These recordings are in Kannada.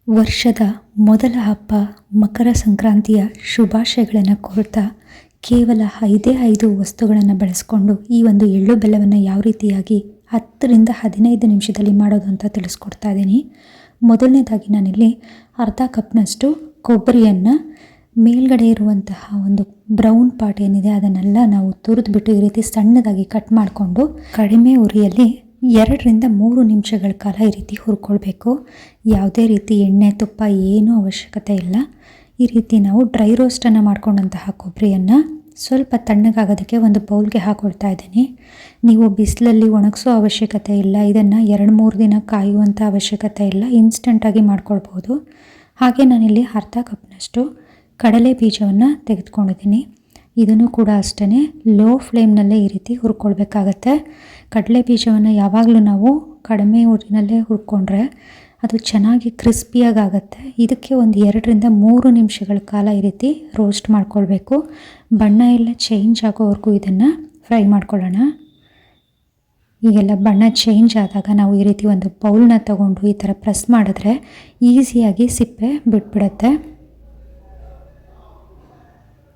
ವರ್ಷದ ಮೊದಲ ಹಬ್ಬ ಮಕರ ಸಂಕ್ರಾಂತಿಯ ಶುಭಾಶಯಗಳನ್ನು ಕೋರ್ತಾ ಕೇವಲ 5 ವಸ್ತುಗಳನ್ನು ಬಳಸಿಕೊಂಡು ಈ ಒಂದು ಎಳ್ಳು ಬೆಲ್ಲವನ್ನು ಯಾವ ರೀತಿಯಾಗಿ 10 ರಿಂದ 15 ನಿಮಿಷದಲ್ಲಿ ಮಾಡೋದು ಅಂತ ತಿಳಿಸ್ಕೊಡ್ತಾ ಇದ್ದೀನಿ. ಮೊದಲನೇದಾಗಿ ನಾನಿಲ್ಲಿ ಅರ್ಧ ಕಪ್ನಷ್ಟು ಕೊಬ್ಬರಿಯನ್ನು ಮೇಲ್ಗಡೆ ಇರುವಂತಹ ಒಂದು ಬ್ರೌನ್ ಪಾರ್ಟ್ ಏನಿದೆ ಅದನ್ನೆಲ್ಲ ನಾವು ತುರಿದ್ಬಿಟ್ಟು ಈ ರೀತಿ ಸಣ್ಣದಾಗಿ ಕಟ್ ಮಾಡಿಕೊಂಡು ಕಡಿಮೆ ಉರಿಯಲ್ಲಿ 2 ರಿಂದ 3 ನಿಮಿಷಗಳ ಕಾಲ ಈ ರೀತಿ ಹುರ್ಕೊಳ್ಬೇಕು. ಯಾವುದೇ ರೀತಿ ಎಣ್ಣೆ ತುಪ್ಪ ಏನೂ ಅವಶ್ಯಕತೆ ಇಲ್ಲ. ಈ ರೀತಿ ನಾವು ಡ್ರೈ ರೋಸ್ಟನ್ನು ಮಾಡ್ಕೊಂಡಂತಹ ಕೊಬ್ಬರಿಯನ್ನು ಸ್ವಲ್ಪ ತಣ್ಣಗಾಗೋದಕ್ಕೆ ಒಂದು ಬೌಲ್ಗೆ ಹಾಕ್ಕೊಳ್ತಾ ಇದ್ದೀನಿ. ನೀವು ಬಿಸಿಲಲ್ಲಿ ಒಣಗಿಸೋ ಅವಶ್ಯಕತೆ ಇಲ್ಲ. ಇದನ್ನು 2-3 ದಿನ ಕಾಯುವಂಥ ಅವಶ್ಯಕತೆ ಇಲ್ಲ. ಇನ್ಸ್ಟೆಂಟಾಗಿ ಮಾಡ್ಕೊಳ್ಬೋದು. ಹಾಗೆ ನಾನಿಲ್ಲಿ ಅರ್ಧ ಕಪ್ನಷ್ಟು ಕಡಲೆ ಬೀಜವನ್ನು ತೆಗೆದುಕೊಂಡಿದ್ದೀನಿ. ಇದನ್ನು ಕೂಡ ಅಷ್ಟೇ ಲೋ ಫ್ಲೇಮ್ನಲ್ಲೇ ಈ ರೀತಿ ಹುರ್ಕೊಳ್ಬೇಕಾಗತ್ತೆ. ಕಡಲೆ ಬೀಜವನ್ನು ಯಾವಾಗಲೂ ನಾವು ಕಡಿಮೆ ಊರಿನಲ್ಲೇ ಹುರ್ಕೊಂಡ್ರೆ ಅದು ಚೆನ್ನಾಗಿ ಕ್ರಿಸ್ಪಿಯಾಗುತ್ತೆ. ಇದಕ್ಕೆ ಒಂದು 2 ರಿಂದ 3 ನಿಮಿಷಗಳ ಕಾಲ ಈ ರೀತಿ ರೋಸ್ಟ್ ಮಾಡ್ಕೊಳ್ಬೇಕು. ಬಣ್ಣ ಎಲ್ಲ ಚೇಂಜ್ ಆಗೋವರೆಗೂ ಇದನ್ನು ಫ್ರೈ ಮಾಡ್ಕೊಳ್ಳೋಣ. ಈಗೆಲ್ಲ ಬಣ್ಣ ಚೇಂಜ್ ಆದಾಗ ನಾವು ಈ ರೀತಿ ಒಂದು ಬೌಲ್ನ ತಗೊಂಡು ಈ ಥರ ಪ್ರೆಸ್ ಮಾಡಿದ್ರೆ ಈಸಿಯಾಗಿ ಸಿಪ್ಪೆ ಬಿಟ್ಬಿಡುತ್ತೆ.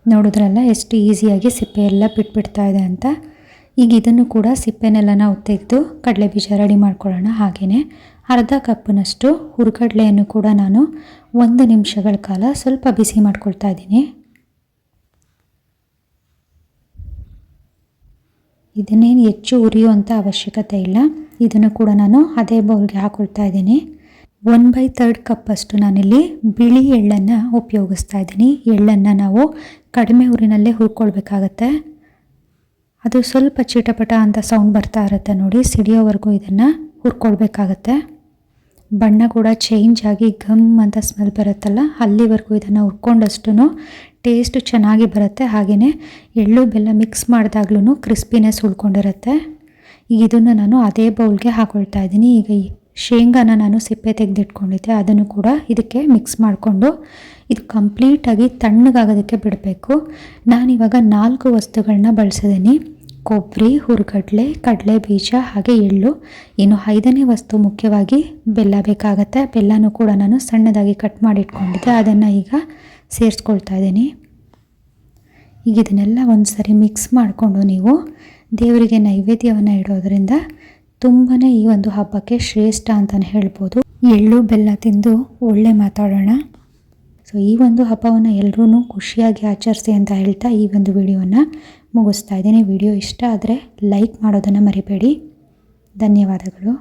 ನೋಡಿದ್ರಲ್ಲ ಎಷ್ಟು ಈಸಿಯಾಗಿ ಸಿಪ್ಪೆ ಎಲ್ಲ ಬಿಟ್ಬಿಡ್ತಾ ಇದೆ ಅಂತ. ಈಗ ಇದನ್ನು ಕೂಡ ಸಿಪ್ಪೆನೆಲ್ಲ ನಾವು ತೆಗೆದು ಕಡಲೆ ಬೀಜ ರೆಡಿ ಮಾಡ್ಕೊಳ್ಳೋಣ. ಹಾಗೆಯೇ ಅರ್ಧ ಕಪ್ನಷ್ಟು ಹುರ್ಗಡ್ಲೆಯನ್ನು ಕೂಡ ನಾನು 1 ನಿಮಿಷಗಳ ಕಾಲ ಸ್ವಲ್ಪ ಬಿಸಿ ಮಾಡ್ಕೊಳ್ತಾ ಇದ್ದೀನಿ. ಇದನ್ನೇನು ಹೆಚ್ಚು ಉರಿಯುವಂಥ ಅವಶ್ಯಕತೆ ಇಲ್ಲ. ಇದನ್ನು ಕೂಡ ನಾನು ಅದೇ ಬೌಲ್ಗೆ ಹಾಕ್ಕೊಳ್ತಾ ಇದ್ದೀನಿ. 1/3 ಕಪ್ಪಷ್ಟು ನಾನಿಲ್ಲಿ ಬಿಳಿ ಎಳ್ಳನ್ನು ಉಪಯೋಗಿಸ್ತಾ ಇದ್ದೀನಿ. ಎಳ್ಳನ್ನು ನಾವು ಕಡಿಮೆ ಊರಿನಲ್ಲೇ ಹುರ್ಕೊಳ್ಬೇಕಾಗತ್ತೆ. ಅದು ಸ್ವಲ್ಪ ಚಿಟಪಟ ಅಂತ ಸೌಂಡ್ ಬರ್ತಾ ಇರುತ್ತೆ ನೋಡಿ, ಸಿಡಿಯೋವರೆಗೂ ಇದನ್ನು ಹುರ್ಕೊಳ್ಬೇಕಾಗತ್ತೆ. ಬಣ್ಣ ಕೂಡ ಚೇಂಜ್ ಆಗಿ ಘಮ್ ಅಂತ ಸ್ಮೆಲ್ ಬರುತ್ತಲ್ಲ, ಅಲ್ಲಿವರೆಗೂ ಇದನ್ನು ಹುರ್ಕೊಂಡಷ್ಟು ಟೇಸ್ಟ್ ಚೆನ್ನಾಗಿ ಬರುತ್ತೆ. ಹಾಗೆಯೇ ಎಳ್ಳು ಬೆಲ್ಲ ಮಿಕ್ಸ್ ಮಾಡಿದಾಗ್ಲೂ ಕ್ರಿಸ್ಪಿನೆಸ್ ಉಳ್ಕೊಂಡಿರುತ್ತೆ. ಈಗ ಇದನ್ನು ನಾನು ಅದೇ ಬೌಲ್ಗೆ ಹಾಕ್ಕೊಳ್ತಾ ಇದ್ದೀನಿ. ಈಗ ಶೇಂಗಾನ ನಾನು ಸಿಪ್ಪೆ ತೆಗೆದಿಟ್ಕೊಂಡಿದ್ದೆ, ಅದನ್ನು ಕೂಡ ಇದಕ್ಕೆ ಮಿಕ್ಸ್ ಮಾಡಿಕೊಂಡು ಇದು ಕಂಪ್ಲೀಟಾಗಿ ತಣ್ಣಗಾಗೋದಕ್ಕೆ ಬಿಡಬೇಕು. ನಾನಿವಾಗ 4 ವಸ್ತುಗಳನ್ನ ಬಳಸಿದ್ದೀನಿ. ಕೊಬ್ಬರಿ, ಹುರ್ಗಡ್ಲೆ, ಕಡಲೆ ಬೀಜ ಹಾಗೆ ಎಳ್ಳು. ಇನ್ನು 5ನೇ ವಸ್ತು ಮುಖ್ಯವಾಗಿ ಬೆಲ್ಲ ಬೇಕಾಗತ್ತೆ. ಬೆಲ್ಲನೂ ಕೂಡ ನಾನು ಸಣ್ಣದಾಗಿ ಕಟ್ ಮಾಡಿ ಇಟ್ಕೊಂಡಿದ್ದೆ, ಅದನ್ನು ಈಗ ಸೇರಿಸ್ಕೊಳ್ತಾ ಇದ್ದೀನಿ. ಈಗ ಇದನ್ನೆಲ್ಲ ಒಂದು ಸರಿ ಮಿಕ್ಸ್ ಮಾಡಿಕೊಂಡು ನೀವು ದೇವರಿಗೆ ನೈವೇದ್ಯವನ್ನು ಇಡೋದ್ರಿಂದ ತುಂಬಾ ಈ ಒಂದು ಹಬ್ಬಕ್ಕೆ ಶ್ರೇಷ್ಠ ಅಂತಲೇ ಹೇಳ್ಬೋದು. ಎಳ್ಳು ಬೆಲ್ಲ ತಿಂದು ಒಳ್ಳೆ ಮಾತಾಡೋಣ. ಸೊ ಈ ಒಂದು ಹಬ್ಬವನ್ನು ಎಲ್ಲರೂ ಖುಷಿಯಾಗಿ ಆಚರಿಸಿ ಅಂತ ಹೇಳ್ತಾ ಈ ಒಂದು ವಿಡಿಯೋನ ಮುಗಿಸ್ತಾ ಇದ್ದೀನಿ. ವಿಡಿಯೋ ಇಷ್ಟ ಆದರೆ ಲೈಕ್ ಮಾಡೋದನ್ನು ಮರಿಬೇಡಿ. ಧನ್ಯವಾದಗಳು.